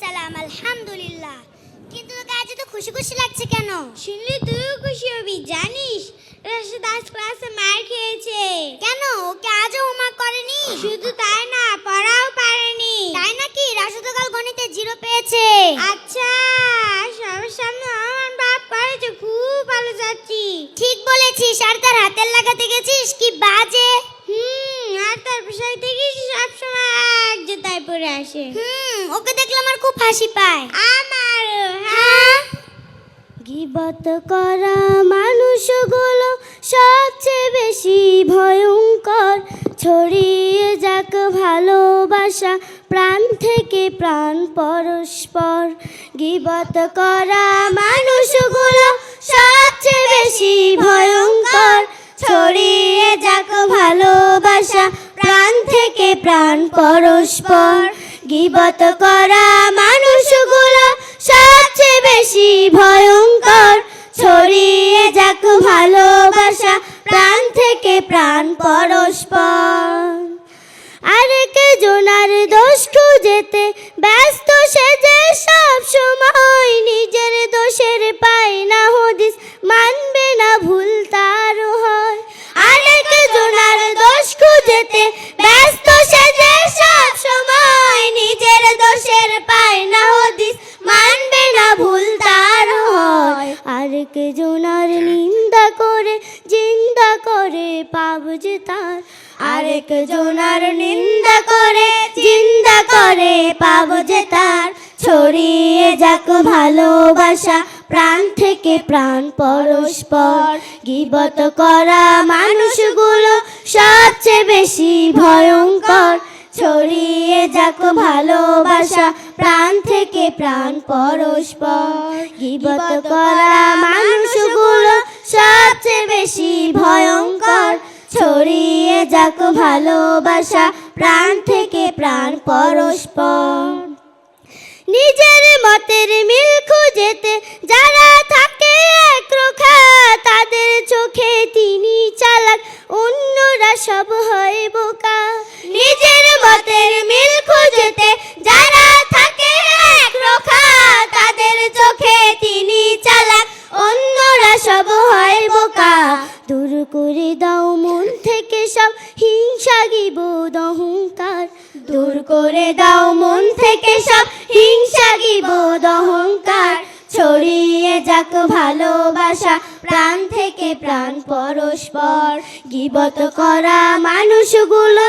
সালাম, আলহামদুলিল্লাহ। কিন্তু তোকে আজ তো খুশি খুশি লাগছে কেন? শুনলে তুইও খুশি হবি। জানিস রাশেদ আজ ক্লাসে মার খেয়েছে। কেন? ওকে আজও হোমওয়ার্ক করেনি? শুধু তাই না, পড়াও পারেনি। তাই নাকি? রাশেদ কাল গণিতে 0 পেয়েছে। আচ্ছা, সবার সামনে আমার বাপ করেছে, খুব ভালো যাচ্ছি। ঠিক বলেছিস। আর তার হাতের লাগাতে গেছিস, কি বাজে। আর তার পোশাক দেখিস সবসময় এক জুতায় পরে আসে। ওকে দেখলে আমার খুব হাসি পায়। আমারও। হ্যাঁ, গীবত করা মানুষগুলো সবচেয়ে বেশি ভয়ঙ্কর। ছড়িয়ে যাক ভালোবাসা প্রাণ থেকে প্রাণ পরস্পর। গীবত করা মানুষগুলো সবচেয়ে বেশি ভয়ঙ্কর। ছড়িয়ে যাক ভালোবাসা প্রাণ থেকে প্রাণ পরস্পর। গীবত করা মানুষগুলো সবচেয়ে বেশি ভয়ঙ্কর। ছড়িয়ে যাক ভালোবাসা প্রাণ থেকে প্রাণ পরস্পর। আরেক জনার দোষ খুঁজেতে ব্যস্ত সেজে সব সময় নিজের দোষের পায় না হদিস, মানবে না ভুল তার হয়। আরেক জনার দোষ খুঁজেতে ব্যস্ত সেজে সব সময় নিজের দোষের পায় না হদিস, মানবে না ভুল তার হয়। আরেক জনার নিন্দা করে জিন্দা করে পাব যে তার। আরেক জনার নিন্দা করে জিন্দা করে পাব যে তার। ছড়িয়ে যাক ভালোবাসা প্রাণ থেকে প্রাণ পরস্পর। গীবত করা মানুষগুলো সবচেয়ে বেশি ভয়ঙ্কর। ছড়িয়ে যাক ভালোবাসা প্রাণ থেকে প্রাণ পরস্পর। গীবত করা মানুষগুলো সবচেয়ে বেশি ভয়ঙ্কর। ছড়িয়ে যাক ভালোবাসা প্রাণ থেকে প্রাণ পরস্পর। নিজের মতের মিল খুঁজেতে যারা থাকে একরোখা, তাদের চোখে তিনি চালাক, অন্যরা সব হয় বোকা। নিজের মতের মিল খুঁজেতে যারা থাকে একরোখা, তাদের চোখে তিনি চালাক, অন্যরা সব হয় বোকা। দূর করে দাও মন থেকে সব হিংসা গীবত অহংকার। দূর করে দাও মন থেকে সব হিংসা গীবত অহংকার। ছড়িয়ে যাক ভালোবাসা প্রাণ থেকে প্রাণ পরস্পর। গীবত করা মানুষগুলো